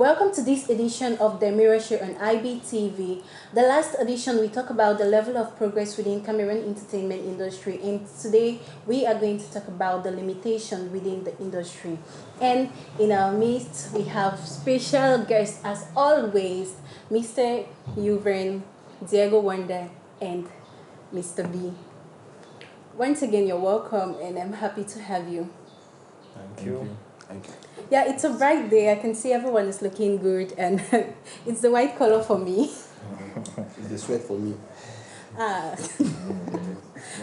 Welcome to this edition of the Mirror Show on IBTV. The last edition, we talk about the level of progress within Cameroon entertainment industry, and today we are going to talk about the limitation within the industry. And in our midst, we have special guests as always, Mr. Uven, Diego Wonder, and Mr. B. Once again, you're welcome, and I'm happy to have you. Thank you. Thank you. Yeah, it's a bright day. I can see everyone is looking good, and it's the white color for me. It's the sweat for me. Ah,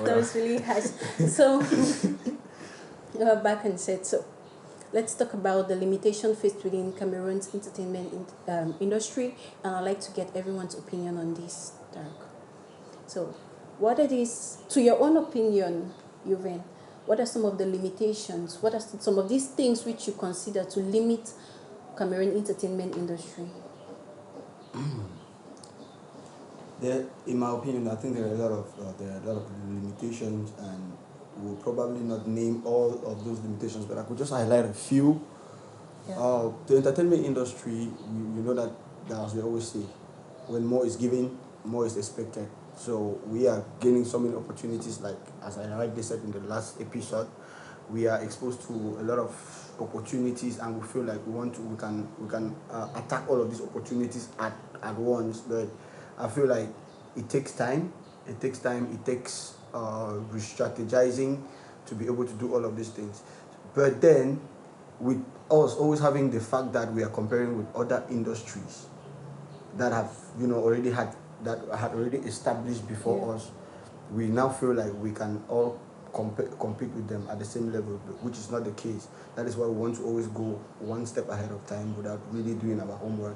that was really harsh. So, we're back and set. So, let's talk about the limitation faced within Cameroon's entertainment industry, and I'd like to get everyone's opinion on this, Dark. So, what it is, to your own opinion, Yuven, what are some of the limitations? What are some of these things which you consider to limit Cameroon entertainment industry? In my opinion, I think there are a lot of limitations, and we'll probably not name all of those limitations, but I could just highlight a few. Yeah. The entertainment industry, you know that as we always say, when more is given, more is expected. So we are gaining so many opportunities, like as I rightly said in the last episode, we are exposed to a lot of opportunities, and we feel like we can attack all of these opportunities at once. But I feel like it takes time. It takes re-strategizing to be able to do all of these things. But then, with us always having the fact that we are comparing with other industries that have had already established before us, we now feel like we can all compete with them at the same level, which is not the case. That is why we want to always go one step ahead of time without really doing our homework.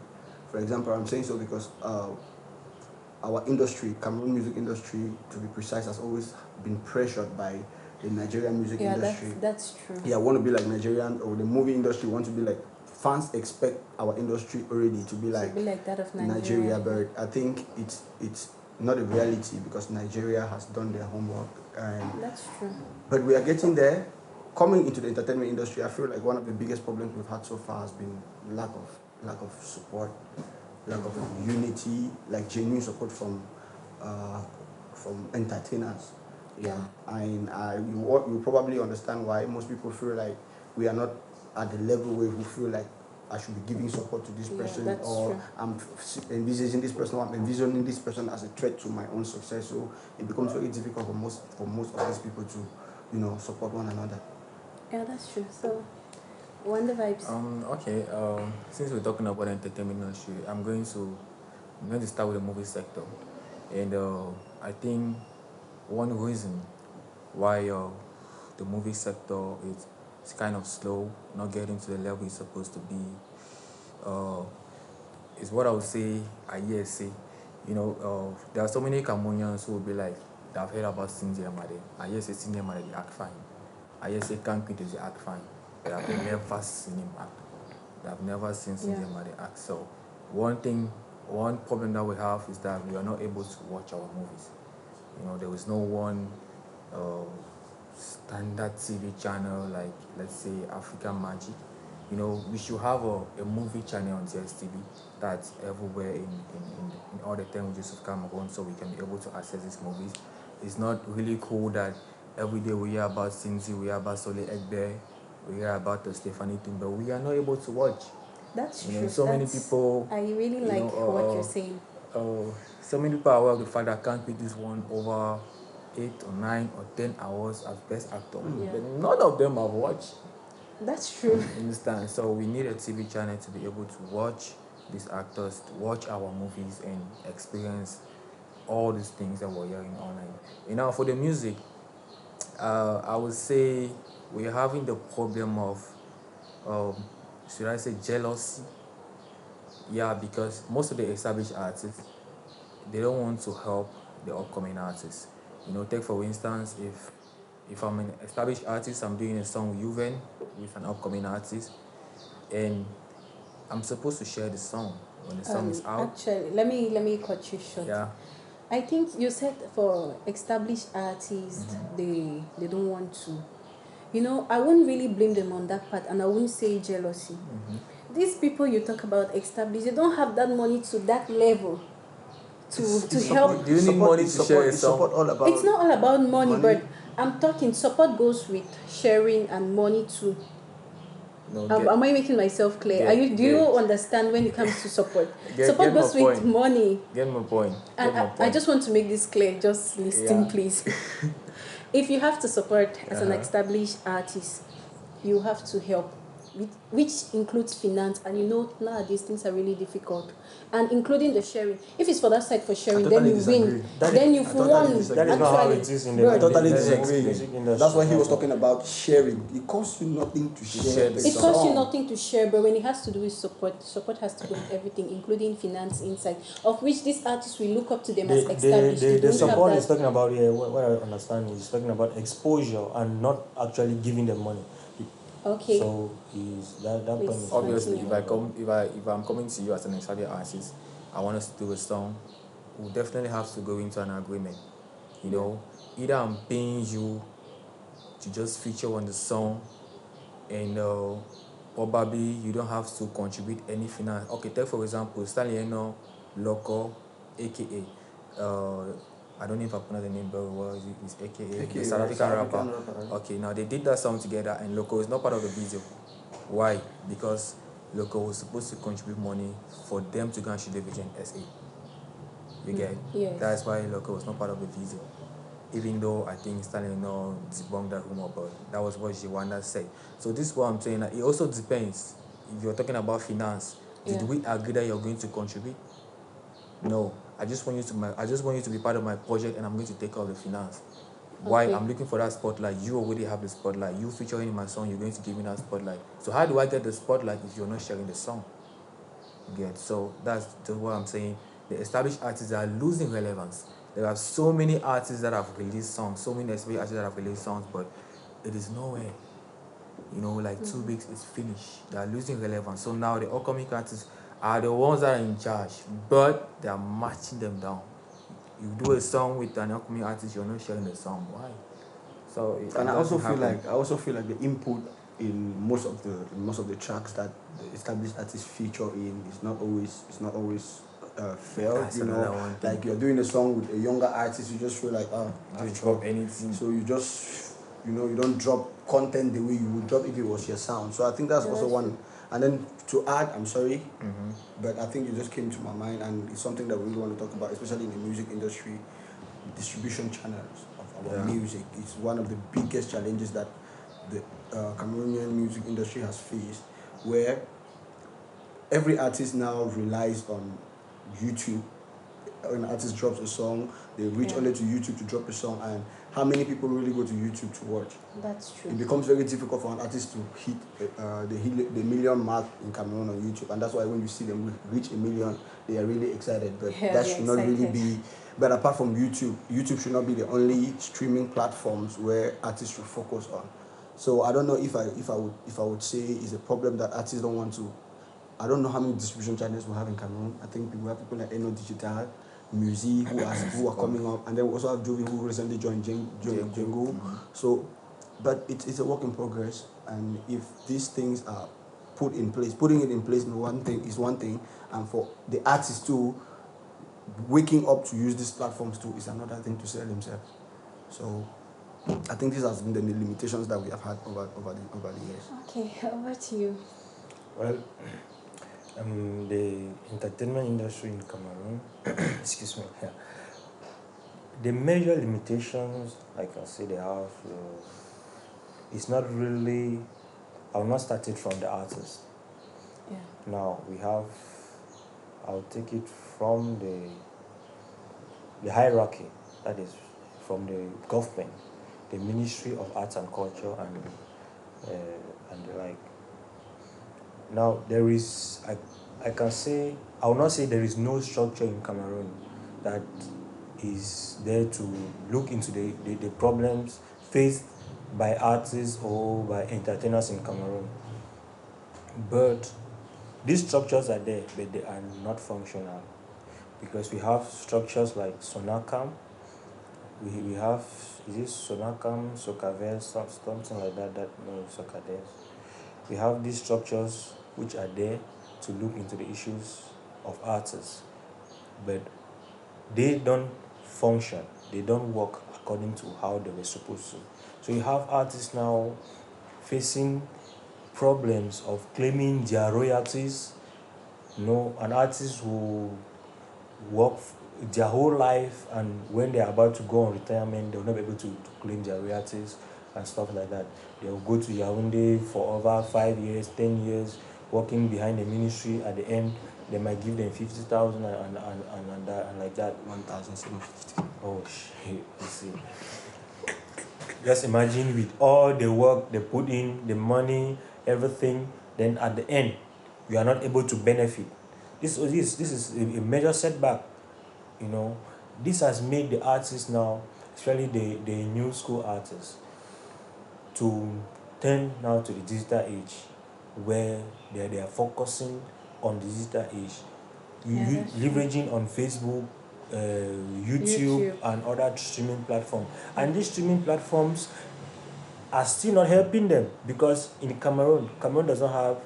For example, I'm saying so because our industry, Cameroon music industry, to be precise, has always been pressured by the Nigerian music industry. That's true. Yeah, want to be like Nigerian, or the movie industry want to be like, fans expect our industry already to be like that of Nigeria, but I think it's not a reality because Nigeria has done their homework. And that's true. But we are getting there. Coming into the entertainment industry, I feel like one of the biggest problems we've had so far has been lack of support, lack of unity, like genuine support from entertainers. Yeah. And you probably understand why most people feel like we are not at the level where we feel like I should be giving support to this person, or true. I'm envisaging this person, or I'm envisioning this person as a threat to my own success. So it becomes very difficult for most of these people to, support one another. Yeah, that's true. So, Wonder Vibes. Okay. Since we're talking about entertainment industry, I'm going to start with the movie sector, and I think one reason why the movie sector is kind of slow, not getting to the level it's supposed to be, is what I would say. There are so many Cameroonians who will be like, they've heard about Cynthia Made. I hear say Cynthia Made they act fine. I hear say Kankwit is act fine, but I've never seen him act. I've never seen Cynthia Made act. So one problem that we have is that we are not able to watch our movies. There is no one standard TV channel like, let's say, African Magic. We should have a movie channel on TSTV that's everywhere in all the 10 regions of Cameroon, so we can be able to access these movies. It's not really cool that every day we hear about Cincy, we hear about Sole Egbe, we hear about Stephanie Tum, but we are not able to watch. That's true. Many people. I really like what you're saying. So many people are aware of the fact that can't beat this one over 8 or 9 or 10 hours as best actor. But none of them have watched. That's true. Understand? So we need a TV channel to be able to watch these actors, to watch our movies and experience all these things that we're hearing online. For the music, I would say we're having the problem of, should I say, jealousy? Yeah, because most of the established artists, they don't want to help the upcoming artists. Take for instance, if I'm an established artist, I'm doing a song with Uven, with an upcoming artist, and I'm supposed to share the song when the song is out. Actually, let me cut you short. Yeah. I think you said for established artists, they don't want to. I wouldn't really blame them on that part, and I wouldn't say jealousy. these people you talk about established, they don't have that money to that level to It's help. Do you need money to share a it's song? support all about. It's not all about money, money. but I'm talking support goes with sharing and money too. No, Am I making myself clear? Do you understand when it comes to support? Support get my goes with point. money. Get my point. And Get my I point. just want to make this clear. Just listen, Yeah. please. If you have to support as an Uh-huh. established artist, you have to help, which includes finance. And you know nowadays things are really difficult, and including the sharing. If it's for that side for sharing, then totally you disagree. win. Then you've won. disagree. That is not how Actually, it is in the bro, I totally Let me disagree. music industry. That's why he was talking about sharing. It costs you nothing to share share the the it song. costs you song. nothing to share, but when it has to do with support has to do with everything, including finance inside, of which these artists will look up to them as established. They The don't have support that. is talking about here. What I understand is talking about exposure and not actually giving them money. Okay. So is that point Please. is Obviously, Continue. if I'm coming to you as an established artist, I want us to do a song. We'll definitely have to go into an agreement. You know, either I'm paying you to just feature on the song, and probably you don't have to contribute any finance. Okay, take for example Stalieno Loco, aka I don't know if I pronounce the name very well. It's aka the South African rapper. Okay, now they did that song together, and Loco is not part of the video. Why? Because Loco was supposed to contribute money for them to go and shoot the video in SA. You get? Yes. That's why Loco was not part of the video. Even though I think Stanley no debunked that rumor, but that was what Jiwanda said. So this is what I'm saying. That it also depends. If you're talking about finance, did we agree that you're going to contribute? No. I just want you to be part of my project, and I'm going to take all the finance. Why? Okay. I'm looking for that spotlight. You already have the spotlight. You featuring in my song, you're going to give me that spotlight. So how do I get the spotlight if you're not sharing the song? Get? So that's just what I'm saying. The established artists are losing relevance. There are so many artists that have released songs, so many established artists that have released songs, but it is nowhere. You know, like 2 weeks, it's finished. They are losing relevance. So now the upcoming artists are the ones that are in charge, but they are matching them down. You do a song with an upcoming artist, you're not sharing the song. Why? So And I also feel like the input in most of the tracks that the established artists feature in is not always fair. That's another one thing. Like you're doing a song with a younger artist, you just feel like Just drop anything. so you just you don't drop content the way you would drop if it was your sound. So I think that's also one. And then to add, I'm sorry, but I think it just came to my mind, and it's something that we really want to talk about, especially in the music industry. Distribution channels of our music is one of the biggest challenges that the Cameroonian music industry has faced, where every artist now relies on YouTube. When an artist drops a song, they reach only to YouTube to drop a song, and how many people really go to YouTube to watch? That's true. It becomes very difficult for an artist to hit the million mark in Cameroon on YouTube, and that's why when you see them reach a million, they are really excited. But that should not really be. But apart from YouTube, YouTube should not be the only streaming platforms where artists should focus on. So I don't know if I would say it's a problem that artists don't want to. I don't know how many distribution channels we have in Cameroon. I think we have people like Eno Digital, Music, who are coming up, and then we also have Jovi, who recently joined Django. So, but it's a work in progress, and if these things are putting it in place is one thing, and for the artists too, waking up to use these platforms too is another thing to sell themselves. So I think these have been the limitations that we have had over the years. Okay, over to you. Well, the entertainment industry in Cameroon, excuse me, yeah. The major limitations I can say they have is not really, I'll not start it from the artist. Yeah. Now I'll take it from the hierarchy, that is from the government, the Ministry of Arts and Culture and the like. Now there is, I can say, I will not say there is no structure in Cameroon that is there to look into the problems faced by artists or by entertainers in Cameroon. But these structures are there, but they are not functional, because we have structures like Sonacam, we have, is it Sonacam, Socavel, something like that, no, Socades. We have these structures which are there to look into the issues of artists, but they don't function, they don't work according to how they were supposed to. So you have artists now facing problems of claiming their royalties. An artist who work their whole life, and when they're about to go on retirement, they'll not be able to claim their royalties and stuff like that. They'll go to Yaoundé for over 5 years, 10 years, working behind the ministry. At the end, they might give them 50,000 and like that. 1,750. Oh shit! You see, just imagine with all the work they put in, the money, everything. Then at the end, you are not able to benefit. This is a major setback. This has made the artists now, especially the new school artists, to turn now to the digital age, where they are focusing on the digital age, leveraging on Facebook, YouTube, and other streaming platforms. And these streaming platforms are still not helping them, because in Cameroon does not have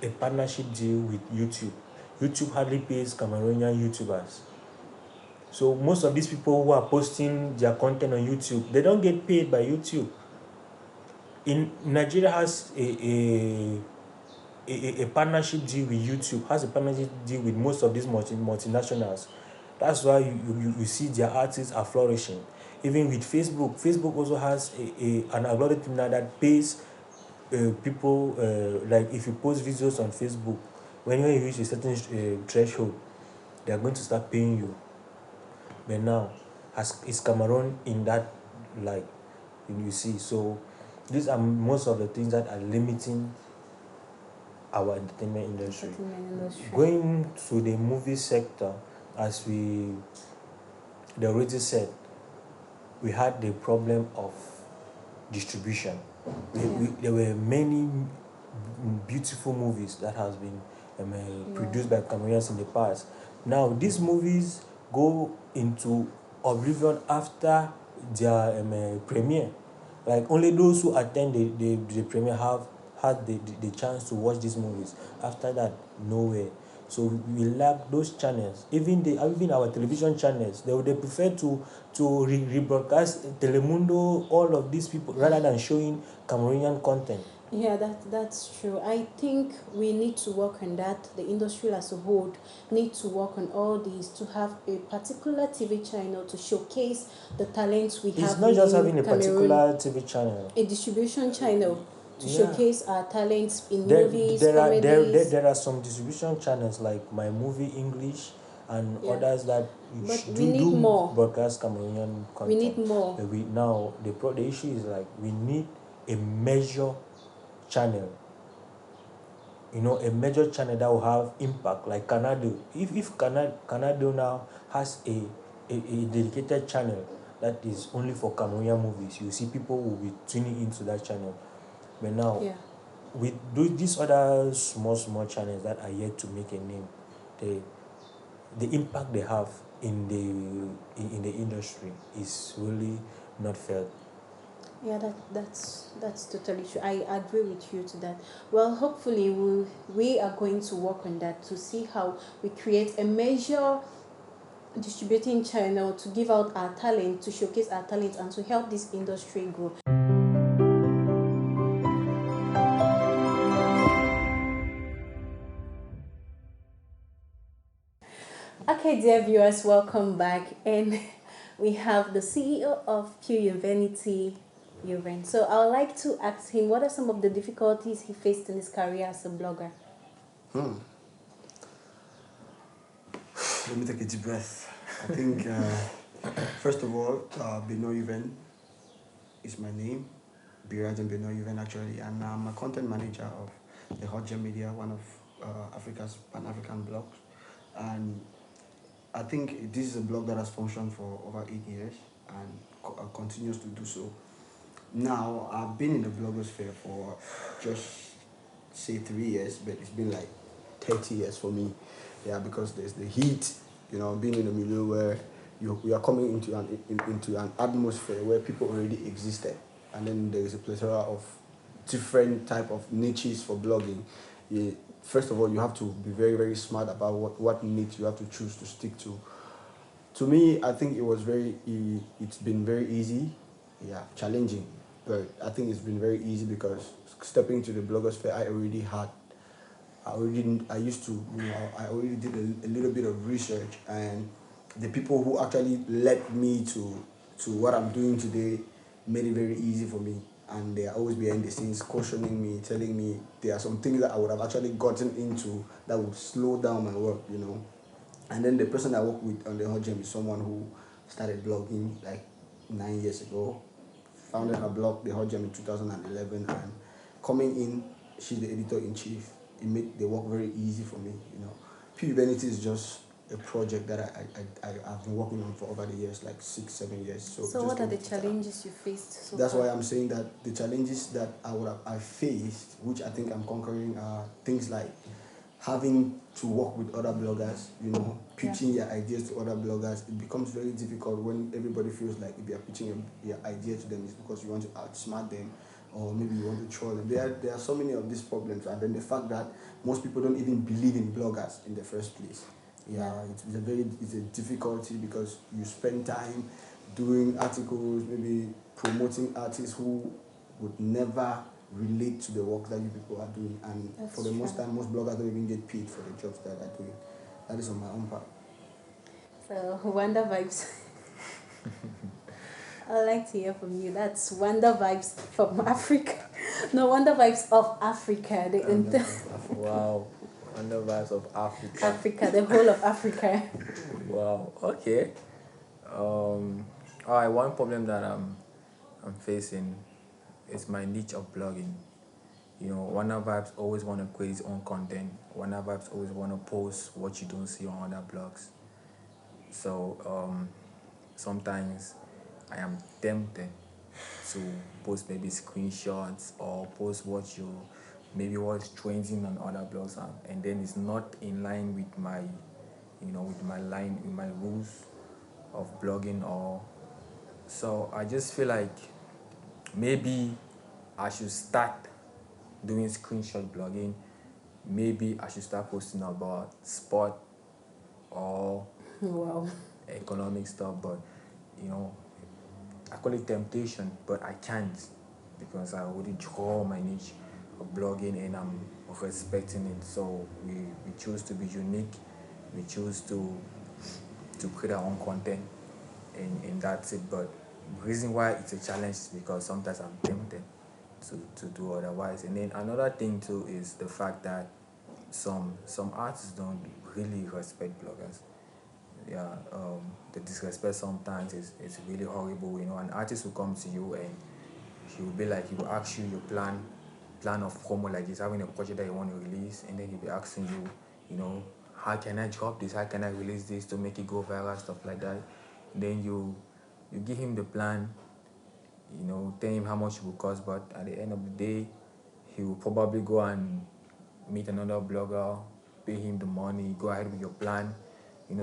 a partnership deal with YouTube. YouTube hardly pays Cameroonian YouTubers. So most of these people who are posting their content on YouTube, they don't get paid by YouTube. Nigeria has a partnership deal with YouTube, has a partnership deal with most of these multinationals. That's why you see their artists are flourishing. Even with Facebook also has an algorithm now that pays people, like if you post videos on Facebook, when you reach a certain threshold, they are going to start paying you. But now, is Cameroon in that light? You see, so these are most of the things that are limiting our entertainment industry. Going to the movie sector, as they already said, we had the problem of distribution. There were many beautiful movies that has been produced by Cameroonians in the past. Now these movies go into oblivion after their premiere. Like only those who attend the premiere have had the chance to watch these movies. After that, nowhere. So we lack those channels. Even our television channels, they prefer to rebroadcast Telemundo, all of these people, rather than showing Cameroonian content. Yeah, that's true. I think we need to work on that. The industry as a whole need to work on all these, to have a particular TV channel to showcase the talents we have. It's not just having a particular TV channel. A distribution channel to showcase our talents in movies, comedies. There are some distribution channels like My Movie English and others that do more broadcast Cameroonian content. We need more. But the issue is like we need a major channel. A major channel that will have impact, like Canado. If Canado now has a dedicated channel that is only for Cameroonian movies, you see people will be tuning into that channel. But now, with these other small channels that are yet to make a name, the impact they have in the industry is really not felt. Yeah, that's totally true. I agree with you to that. Well, hopefully we are going to work on that to see how we create a major distributing channel to give out our talent, to showcase our talent, and to help this industry grow. Okay, dear viewers, welcome back, and we have the CEO of Pure Humanity, Yuven. So I would like to ask him, what are some of the difficulties he faced in his career as a blogger? Let me take a deep breath. I think, first of all, Beno Yuven is my name. Birajan Beno Yuven, actually, and I'm a content manager of the Hot Gem Media, one of Africa's Pan-African blogs. And I think this is a blog that has functioned for over 8 years and continues to do so. Now, I've been in the blogosphere for just say 3 years, but it's been like 30 years for me. Yeah, because there's the heat, being in a milieu where we are coming into an atmosphere where people already existed, and then there is a plethora of different type of niches for blogging, first of all, you have to be very, very smart about what niche you have to choose to stick to. To me, I think it's been very easy, yeah, challenging, but I think it's been very easy because stepping to the bloggers fair, I used to, I already did a little bit of research, and the people who actually led me to what I'm doing today made it very easy for me. And they are always behind the scenes cautioning me, telling me there are some things that I would have actually gotten into that would slow down my work. And then the person I work with on the Hot Gem is someone who started blogging like 9 years ago, founded her blog, the Hot Gem, in 2011, and coming in, she's the editor in chief. It made the work very easy for me. Pure Vanity is just a project that I've been working on for over the years, like 6-7 years. So what are the challenges you faced so That's far? why I'm saying that the challenges that I faced, which I think I'm conquering, are things like having to work with other bloggers, pitching your ideas to other bloggers. It becomes very difficult when everybody feels like if you're pitching your idea to them, it's because you want to outsmart them, or maybe you want to troll them. There are so many of these problems, and then the fact that most people don't even believe in bloggers in the first place. Yeah, it's a difficulty because you spend time doing articles, maybe promoting artists who would never relate to the work that you people are doing, and That's for the most true. time, most bloggers don't even get paid for the jobs that they're doing. That is on my own part. So Wonder Vibes. I'd like to hear from you. That's Wonder Vibes from Africa. No, Wonder Vibes of Africa. Wow. On the vibes of Africa. Africa, the whole of Africa. Wow. Okay. All right. One problem that I'm facing is my niche of blogging. Wonder Vibes always want to create its own content. Wonder Vibes always want to post what you don't see on other blogs. So sometimes I am tempted to post maybe screenshots or post what's trending on other blogs, and then it's not in line with my with my rules of blogging. Or so I just feel like maybe I should start doing screenshot blogging. Maybe I should start posting about sport or Wow. economic stuff, but you know I call it temptation, but I can't because I already draw my niche of blogging and I'm respecting it. So we choose to be unique. We choose to create our own content, and that's it. But the reason why it's a challenge is because sometimes I'm tempted to do otherwise. And then another thing too is the fact that some artists don't really respect bloggers. Yeah, the disrespect sometimes is really horrible. An artist will come to you and he will ask you your plan of promo, like he's having a project that you want to release, and then he'll be asking you, how can I drop this? How can I release this to make it go viral, stuff like that. And then you give him the plan, tell him how much it will cost, but at the end of the day, he will probably go and meet another blogger, pay him the money, go ahead with your plan,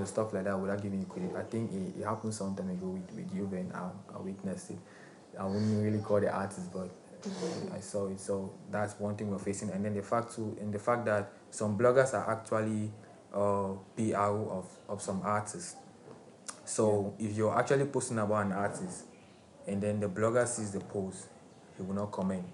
stuff like that without giving you credit. I think it happened some time ago with you, and I witnessed it. I wouldn't really call the artist, but I saw it. So that's one thing we're facing. And then the fact that some bloggers are actually PR of some artists. So if you're actually posting about an artist and then the blogger sees the post, he will not comment.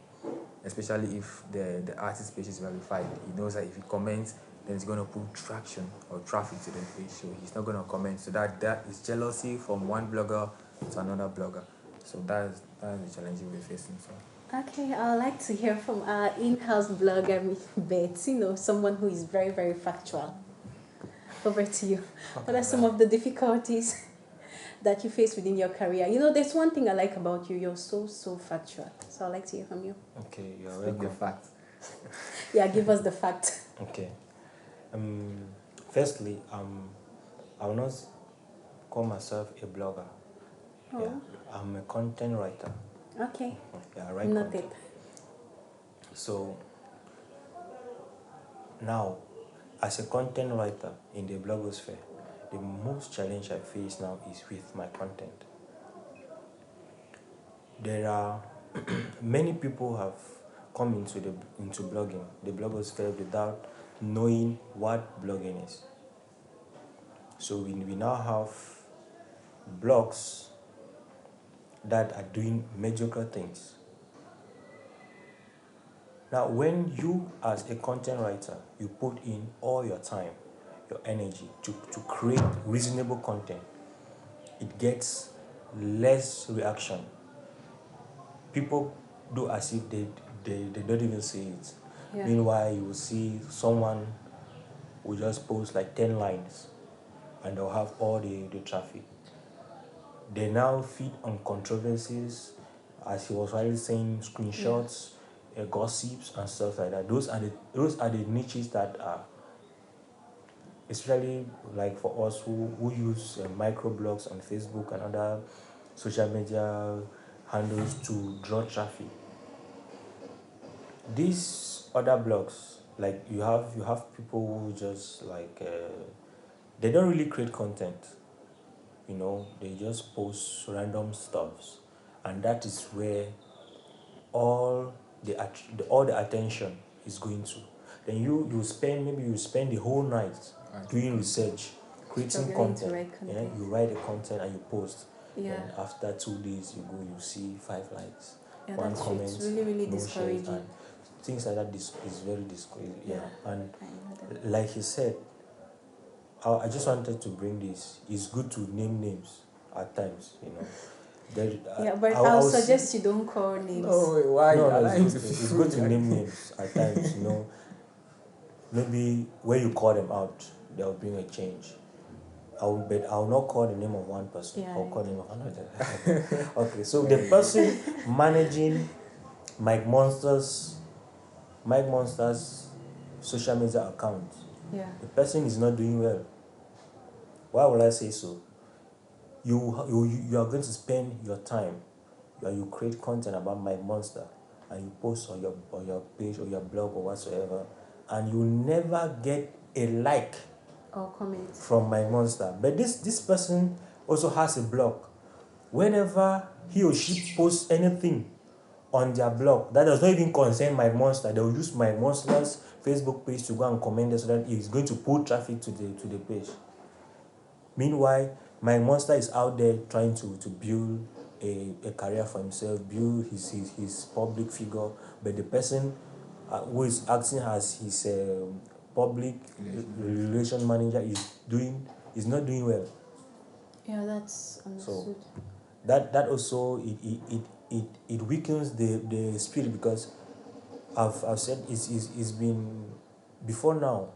Especially if the artist page is verified. He knows that if he comments, then it's going to put traction or traffic to the page. So he's not going to comment. So that is jealousy from one blogger to another blogger. So that's the challenge we're facing. So. Okay, I'd like to hear from our in-house blogger, Beth, someone who is very, very factual. Over to you. What are some of the difficulties that you face within your career? There's one thing I like about you. You're so factual. So I'd like to hear from you. Okay, you're Speak your welcome. facts. Yeah, give us the fact. Okay. Firstly, I will not call myself a blogger. Oh. Yeah, I'm a content writer. Okay. Yeah, I write Noted. content. So now, as a content writer in the blogosphere, the most challenge I face now is with my content. There are many people have come into blogging, the blogosphere, without knowing what blogging is. So we now have blogs that are doing mediocre things. Now, when you, as a content writer, you put in all your time, your energy to create reasonable content, it gets less reaction. People do as if they don't even see it. Yeah. Meanwhile, you will see someone will just post like 10 lines and they'll have all the traffic. They now feed on controversies, as he was already saying, screenshots, gossips and stuff like that. Those are the niches that are, especially like for us who use microblogs on Facebook and other social media handles to draw traffic. These other blogs, like you have people who just like they don't really create content. They just post random stuffs, and that is where all the attention is going to. Then you spend the whole night doing research, creating Struggling to content. write content. You write the content and you post. Yeah. And after 2 days you see 5 likes, Yeah, 1 that's true. comment, It's really, really no shares, discouraging. and things like that is very discouraging. Yeah. And I know that. like he said, I just wanted to bring this. It's good to name names at times. Yeah, but I I'll was- suggest you don't call names. No, why? No, I no, like it's good to name names at times. Maybe when you call them out, they'll bring a change. I'll not call the name of one person. Yeah, I'll call the name of another. Okay, so the person managing Mike Monster's social media account, Yeah. the person is not doing well. Why would I say so? You are going to spend your time, you create content about Mike Monster, and you post on your page or your blog or whatsoever, and you never get a like Or comment. from Mike Monster. But this person also has a blog. Whenever he or she posts anything on their blog that does not even concern Mike Monster, they'll use Mike Monster's Facebook page to go and comment it, so that it's going to pull traffic to the page. Meanwhile, Mike Monster is out there trying to build a career for himself, build his public figure, but the person who is acting as his public relation manager is not doing well. Yeah, that's understood. That also it weakens the spirit, because I've said it's been before now.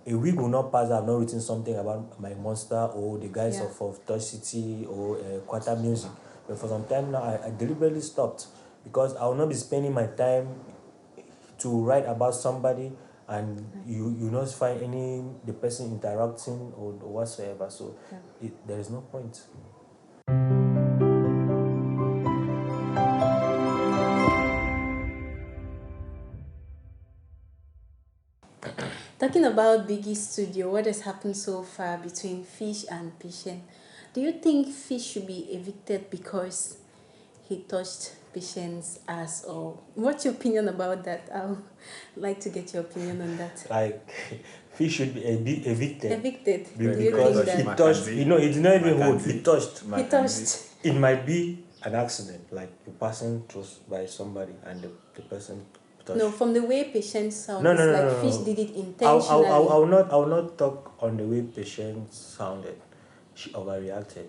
A week will not pass. I've not written something about my monster or the guys of Touch City or Quarter Music. But for some time now, I deliberately stopped, because I will not be spending my time to write about somebody and you not find the person interacting or whatsoever. So there is no point. Talking about Biggy's studio, what has happened so far between Fish and Patience? Do you think Fish should be evicted because he touched Patience's ass? Or what's your opinion about that? I would like to get your opinion on that. Like, Fish should be evicted. Evicted. Do Because you think Because he that? touched, it did not even hold, he touched. He touched. It might be an accident, like you're passing through by somebody and the person touched. No, from the way Patience sounds, No, it's no, like no, no, Fish no. did it intentionally. I will not talk on the way Patience sounded. She overreacted.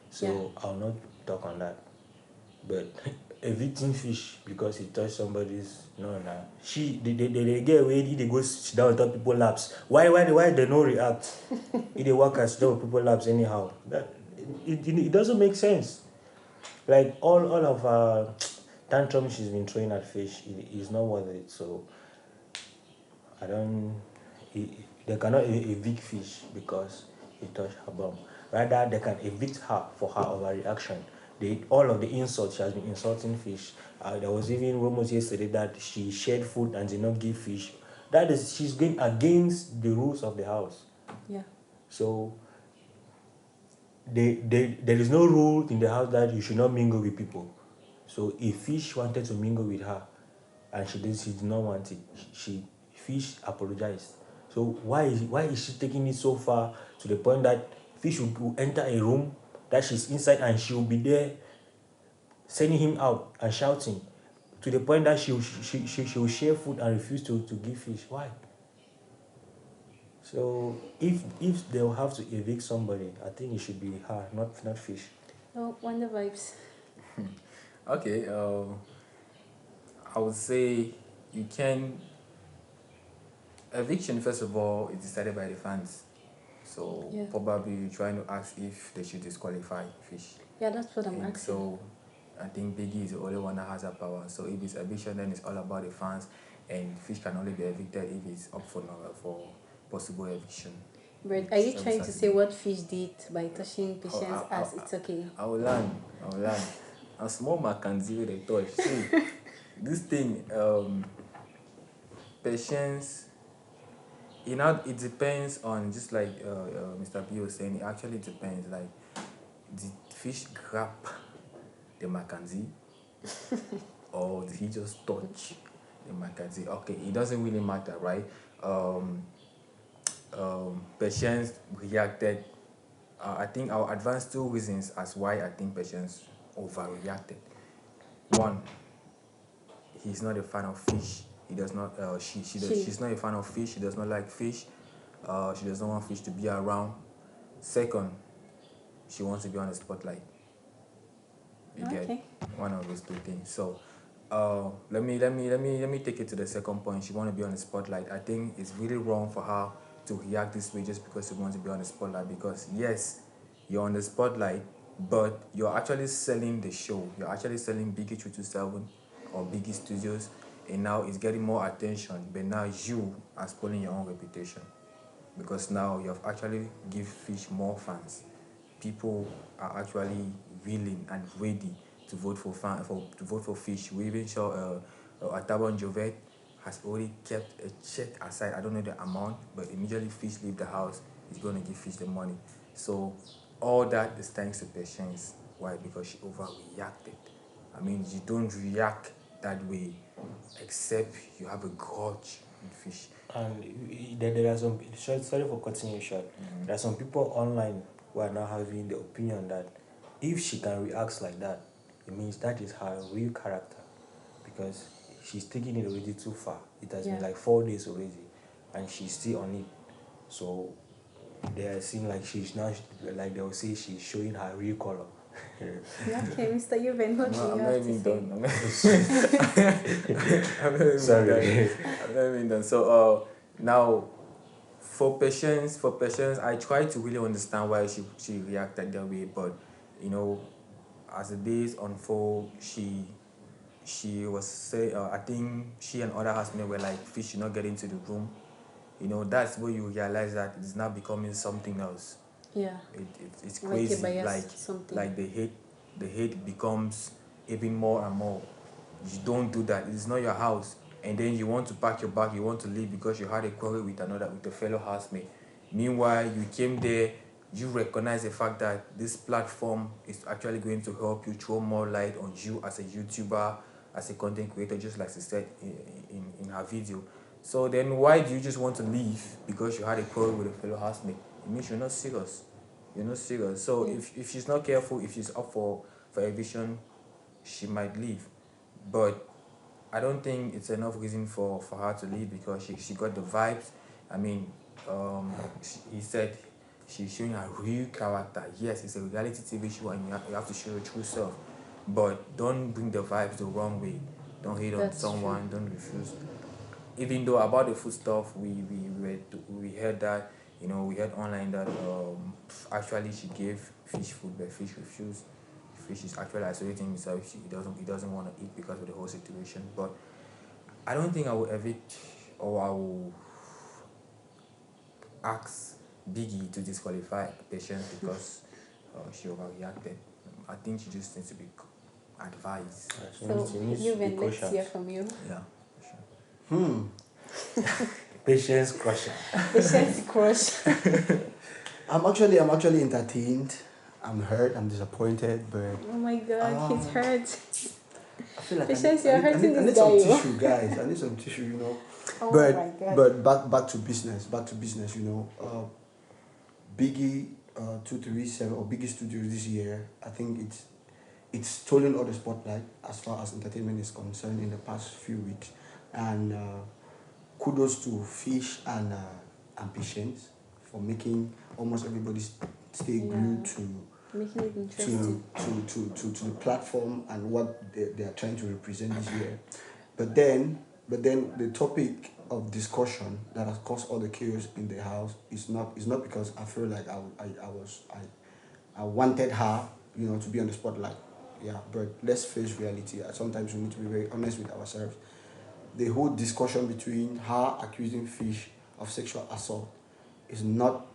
So I will not talk on that. But evicting Fish because he touched somebody's they get away, they go sit down on top people's laps. Why they no react? If they walk and sit down on people's laps anyhow. It doesn't make sense. Like all of our tantrums she's been throwing at Fish is not worth it. So they cannot evict Fish because he touched her bum. Rather, they can evict her for her overreaction. All of the insults she has been insulting Fish. There was even rumors yesterday that she shared food and did not give Fish. That is, she's going against the rules of the house. Yeah. So there is no rule in the house that you should not mingle with people. So if Fish wanted to mingle with her, and she did not want it. Fish apologized. So why is she taking it so far to the point that Fish will enter a room that she's inside and she will be there sending him out and shouting to the point that she will share food and refuse to give Fish? Why? So if they'll have to evict somebody, I think it should be her, not Fish. Oh, Wonder Vibes. Okay, I would say you can eviction first of all is decided by the fans. So Yeah. probably you're trying to ask if they should disqualify Fish. Yeah, that's what I'm And asking. so I think Biggy is the only one that has that power. So if it's eviction, then it's all about the fans, and Fish can only be evicted if it's up for possible eviction. But are you So trying to say what Fish did by touching Patience I- as it's okay? I will learn. A small Mackenzie with a touch. See, this thing, Patience. It depends on, just like Mr. B was saying. It actually depends. Like, did Fish grab the Mackenzie, or did he just touch the Mackenzie? Okay, it doesn't really matter, right? Patience reacted. I think I'll advance two reasons as why I think Patience overreacted. One, he's not a fan of Fish. He does not. She's not a fan of Fish. She does not like Fish. She does not want Fish to be around. Second, she wants to be on the spotlight. You get Okay. one of those two things. So, let me take it to the second point. She want to be on the spotlight. I think it's really wrong for her to react this way just because she wants to be on the spotlight. Because yes, you're on the spotlight, but you're actually selling the show. You're actually selling Biggy 227 or Biggy Studios, and now it's getting more attention. But now you are spoiling your own reputation, because now you have actually give Fish more fans. People are actually willing and ready to vote for Fish. We even saw Ataban Jovet has already kept a check aside. I don't know the amount, but immediately Fish leave the house, he's going to give Fish the money. So all that is thanks to Patience. Why? Because she overreacted. I mean, you don't react that way except you have a grudge with Fish. And there are some, sorry for cutting you short. There are some people online who are now having the opinion that if she can react like that, it means that is her real character, because she's taking it already too far. It has been like 4 days already, and she's still on it. So they are seeing like she's now, like they will say, she's showing her real color. Okay, Mr. Yuven, what do I'm you not have to even say? done. I'm not even Sorry. done. I'm not even done. So now for Patience, I try to really understand why she reacted that way, but you know, as the days unfold, she was say I think she and other housemates were like, Fish should not get into the room. You know, that's where you realize that it's now becoming something else. Yeah. It's Like a crazy. bias, Like something. like the hate becomes even more and more. You don't do that. It's not your house, and then you want to pack your bag, you want to leave because you had a quarrel with a fellow housemate. Meanwhile, you came there, you recognize the fact that this platform is actually going to help you throw more light on you as a YouTuber, as a content creator, just like she said in her video. So then why do you just want to leave because you had a quarrel with a fellow housemate? It means you're not serious. You're not serious. So if she's not careful, if she's up for eviction, she might leave. But I don't think it's enough reason for her to leave, because she got the vibes. I mean, he said she's showing her real character. Yes, it's a reality TV show, and you have to show your true self. But don't bring the vibes the wrong way. Don't hate on That's someone. Don't refuse. Even though about the food stuff, we heard that, we heard online that actually she gave Fish food, but Fish refused. Fish is actually isolating himself. He doesn't want to eat because of the whole situation. But I don't think I will evict, or I will ask Biggie to disqualify Patience because she overreacted. I think she just needs to be advised. So, Yuven, let's hear from you. Yeah, sure. Patience crusher. Patience crush. I'm actually entertained. I'm hurt. I'm disappointed, but Oh my God, he's hurt. feel like Patience, I you're need, I hurting need, I need this some guy. tissue, guys. I need some tissue, you know. Oh my God. But back to business. You know. Biggy 237 or Biggy Studios this year, I think it's stolen all the spotlight as far as entertainment is concerned in the past few weeks. And kudos to Fish and Patience for making almost everybody stay glued Making it to, interesting. to the platform and what they are trying to represent this year. But then the topic of discussion that has caused all the chaos in the house is not because I feel like I wanted her, you know, to be on the spotlight. Yeah, but let's face reality. Sometimes we need to be very honest with ourselves. The whole discussion between her accusing Fish of sexual assault is not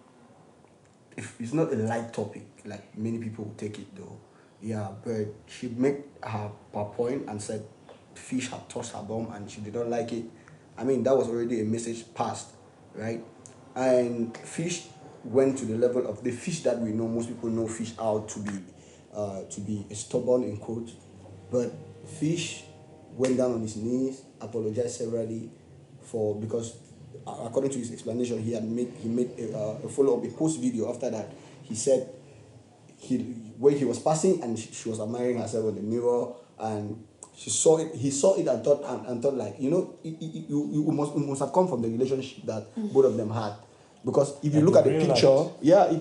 if it's not a light topic like many people will take it though. Yeah, but she made her point and said Fish had tossed her bomb and she did not like it. I mean, that was already a message passed, right? And Fish went to the level of the Fish that we know. Most people know Fish out to be a stubborn in quote, but Fish went down on his knees, apologized severally for because according to his explanation, he made a follow up a post video after that. He said when he was passing and she was admiring herself in the mirror and he saw it and thought like, you know, it must have come from the relationship that both of them had. Because if you Like look a at the green picture, light.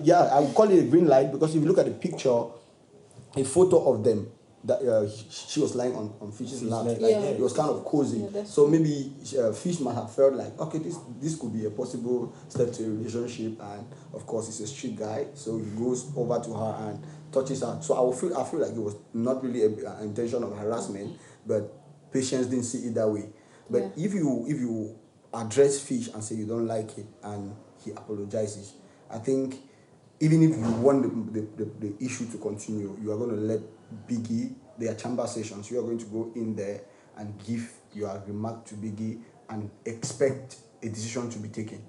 yeah, I would call it a green light because if you look at the picture, a photo of them that she was lying on Fish's lap, like Yeah. it was kind of cozy. Yeah, that's So maybe Fish might have felt like, okay, this could be a possible step to a relationship, and of course he's a street guy, so he goes over to her and touches her. So I feel like it was not really an intention of harassment, but Patience didn't see it that way. But Yeah. if you address Fish and say you don't like it and he apologizes, I think even if you want the issue to continue, you are going to let Biggie, their chamber sessions, you are going to go in there and give your remark to Biggie and expect a decision to be taken.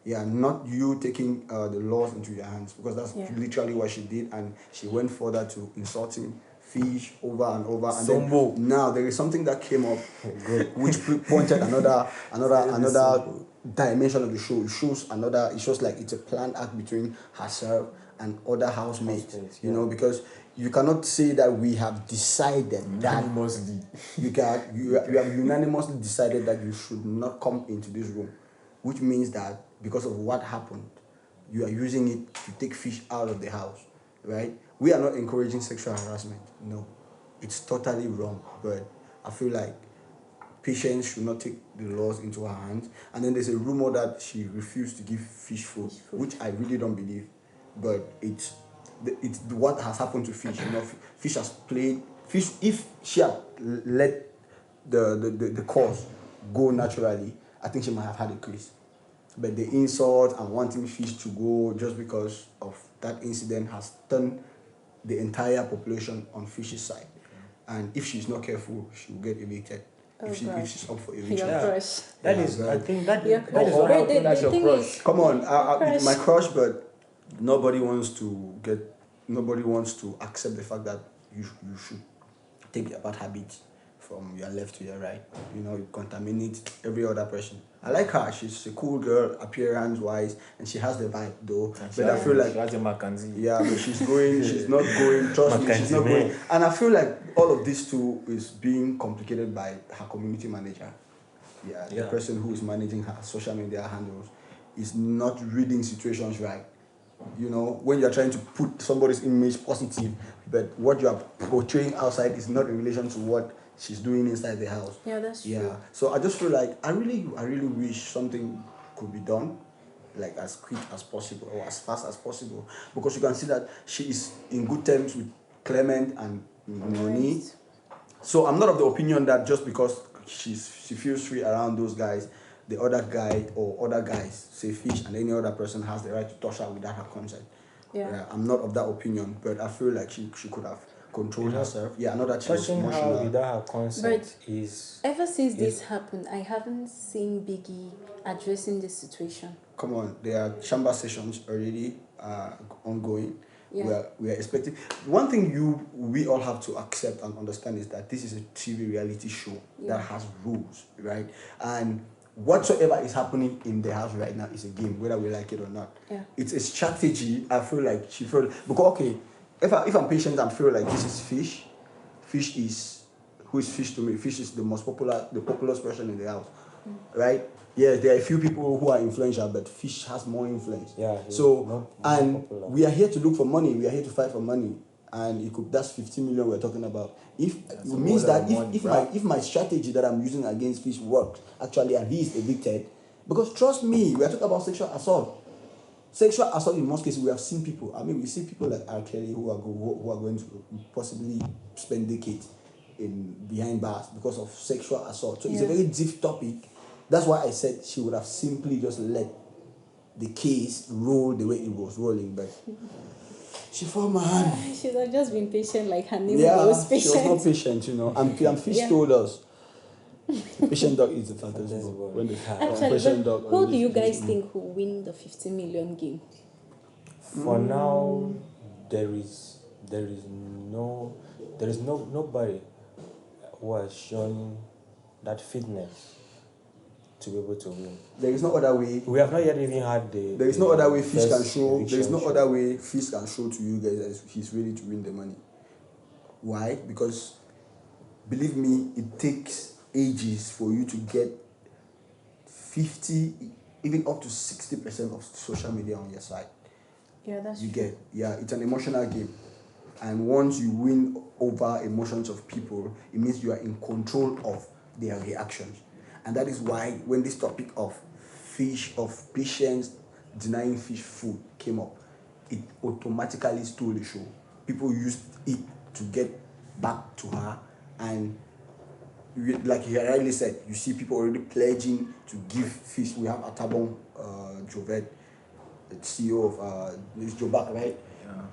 Yeah, not you taking the laws into your hands, because that's literally what she did, and she went further to insulting Fish over and over. And Sombo. then now there is something that came up which pointed another dimension of the show. It shows like it's a planned act between herself and other housemates. You know, because you cannot say that we have decided Unanimously. that you have unanimously decided that you should not come into this room, which means that because of what happened, you are using it to take Fish out of the house, right? We are not encouraging sexual harassment. No, it's totally wrong. But I feel like Patience should not take the laws into her hands. And then there's a rumor that she refused to give Fish food, which I really don't believe. But it's what has happened to Fish. You know, Fish has played Fish. If she had let the course go naturally, I think she might have had a case. But the insult and wanting Fish to go just because of that incident has turned the entire population on Fish's side. And if she's not careful, she will get evicted. If she's up for eviction. Your crush. That Yeah, is, but- I think that Your that crush. is one Wait, of the that's your thing crush. is, Come on, your it's my crush. crush, but nobody wants to accept the fact that you should take your bad habits from your left to your right. You know, it contaminates every other person. I like her. She's a cool girl, appearance wise, and she has the vibe though. But I feel like she has a Mackenzie. yeah, but she's not going. Trust me, she's not going. And I feel like all of this too is being complicated by her community manager. Yeah, the person who is managing her social media handles is not reading situations right. You know, when you're trying to put somebody's image positive, but what you are portraying outside is not in relation to what she's doing inside the house. Yeah, that's true. Yeah. So I just feel like I really wish something could be done, like as quick as possible or as fast as possible, because you can see that she is in good terms with Clement and Noni. Right. So I'm not of the opinion that just because she feels free around those guys, the other guy or other guys, say Fish and any other person, has the right to touch her without her consent. Yeah. I'm not of that opinion, but I feel like she could have controlled herself. Yeah, not that she was touching her emotional. without her consent is Ever since this happened, I haven't seen Biggie addressing this situation. Come on, there are chamber sessions already ongoing, Yeah. We are expecting. One thing we all have to accept and understand is that this is a TV reality show that has rules, right? And whatsoever is happening in the house right now is a game, whether we like it or not. Yeah. It's a strategy. I feel like she felt because okay, if I'm patient and feel like this is Fish. Fish is who is Fish to me? Fish is the popular person in the house, right? Yeah, there are a few people who are influential, but Fish has more influence. Yeah. So More and popular. we are here to look for money. We are here to fight for money, and that's 15 million we're talking about. If That's it a means whole lot that of money, bro. if my strategy that I'm using against Fish works actually, and he is evicted, because trust me, we are talking about sexual assault. Sexual assault in most cases, we have seen people. I mean, we see people like R. Kelly who are going to possibly spend decades in behind bars because of sexual assault. So it's a very deep topic. That's why I said she would have simply just let the case roll the way it was rolling, but she fell my hand. Should have just been patient, like her name Yeah, was she was patient. not patient, you know. And Fish told us the patient dog is the fantasy ball. When the Actually, patient but dog who do you already guys finished. think will win the 50 million game? For now, there is nobody who has shown that fitness to be able to win. There is no other way. We have not yet even had the. There is no other way Fish can first show. There is eviction no show. other way Fish can show to you guys that he's ready to win the money. Why? Because believe me, it takes ages for you to get 50, even up to 60% of social media on your side. Yeah, that's You true. get, yeah, it's an emotional game. And once you win over emotions of people, it means you are in control of their reactions. And that is why when this topic of patience denying Fish food came up, it automatically stole the show. People used it to get back to her, and like he rightly said, you see people already pledging to give Fish. We have Atabon Jovet, the CEO of this Jobak, right?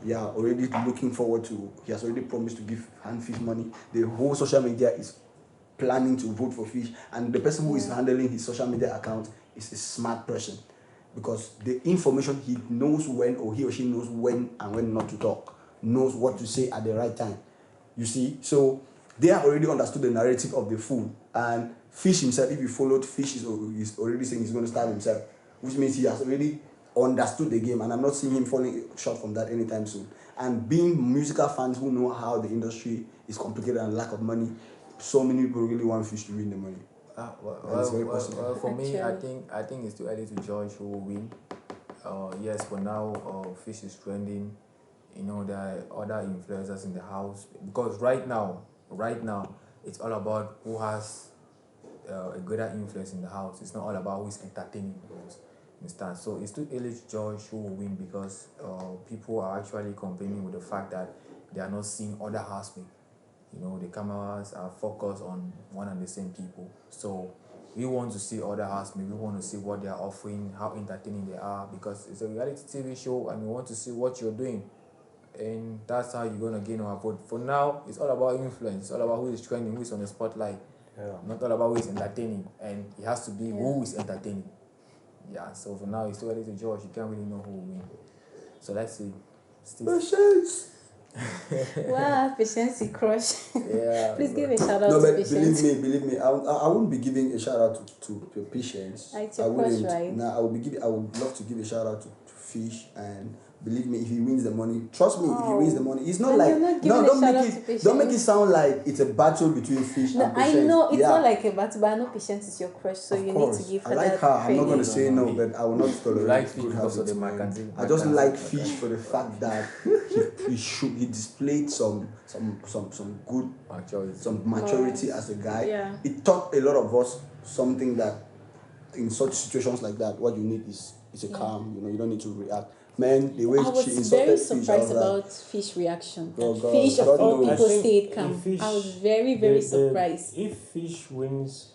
Yeah, already looking forward to. He has already promised to give Fish money. The whole social media is planning to vote for Fish, and the person who is handling his social media account is a smart person, because the information he knows when, or he or she knows when and when not to talk, knows what to say at the right time. You see, so they have already understood the narrative of the food, and Fish himself, if you followed Fish, is already saying he's going to starve himself, which means he has already understood the game, and I'm not seeing him falling short from that anytime soon. And being musical fans who know how the industry is complicated and lack of money, so many people really want Fish to win the money. And it's very possible. Well, for me, Actually. I think it's too early to judge who will win. Yes, for now, Fish is trending. You know, there are other influencers in the house, because right now, it's all about who has a greater influence in the house. It's not all about who is entertaining the house. Understand? So it's too early to judge who will win, because people are actually complaining with the fact that they are not seeing other housemates. You know, the cameras are focused on one and the same people. So we want to see other housemates. We want to see what they are offering, how entertaining they are, because it's a reality TV show, and we want to see what you're doing. And that's how you're gonna gain our vote. For now, it's all about influence. It's all about who is trending, who is on the spotlight. Yeah. Not all about who is entertaining, and it has to be who is entertaining. Yeah. So for now, it's too early to judge. You can't really know who will win. So let's see. Steve. Patience. Wow, Patience crush. Yeah. Please give a shout out No, to but Patience. believe me, I wouldn't be giving a shout out to Patience. It's I your crush, wouldn't. right? Nah, I would love to give a shout out to Fish, and believe me, if he wins the money, trust me, if he wins the money, it's not And like you're not no, giving a don't shout make out to it Patience. don't make it sound like it's a battle between Fish No, and I Patience. know it's Yeah, not like a battle, but I know Patience is your crush, so of you course. need to give I her like that her. I'm not credit. going to say no, No. but I will not tolerate like Fish good because of habits, the man. Mackenzie- I just Mackenzie- like Fish for the fact that he displayed some good maturity as a guy. Yeah. It taught a lot of us something, that in such situations like that, what you need is a calm. You know, you don't need to react. Man, the way I was she very insulted Fish, I surprised was like, about Fish reaction. Oh, That God, Fish of God all knows. people I think stayed if calm. Fish- I was very, very surprised. If Fish wins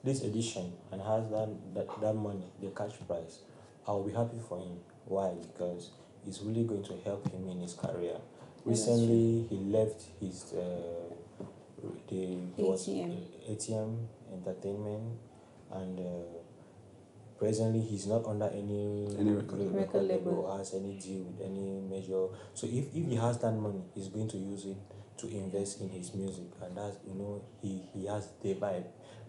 this edition and has that money, the cash prize, I'll be happy for him. Why? Because it's really going to help him in his career. Recently, he left his he was ATM. ATM Entertainment, and presently he's not under any record label. or has any deal with any major. So if he has that money, he's going to use it to invest in his music, and that's, he has the vibe.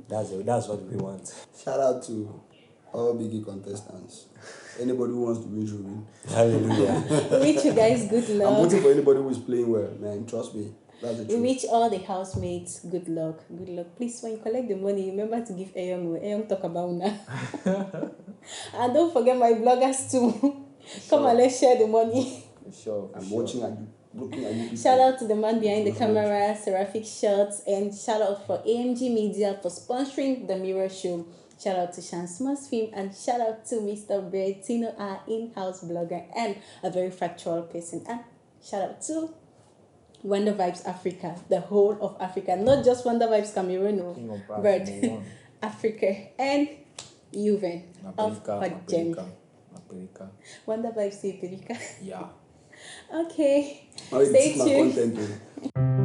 That's what we want. Shout out to all Biggy contestants. Anybody who wants to win should win. Hallelujah. We wish you guys good I'm luck. voting for anybody who is playing well, man. Trust me. That's the We truth. wish all the housemates good luck. Good luck. Please, when you collect the money, remember to give Eyong talk about now. And don't forget my bloggers too. Come and let's share the money. Sure. I'm watching at you, looking at you. people. Shout out to the man behind the camera, Seraphic Shots, and shout out for AMG Media for sponsoring the Mirror Show. Shout out to Shansmas Film, and shout out to Mr. Bertino, our in-house blogger and a very factual person. And shout out to Wonder Vibes Africa, the whole of Africa, not just Wonder Vibes Cameroon, King of brass, but number one. Africa and Juven of Hotgem. Mapelika. Wonder Vibes Africa. Yeah. Okay, Now you stay see my tuned. content. Oh.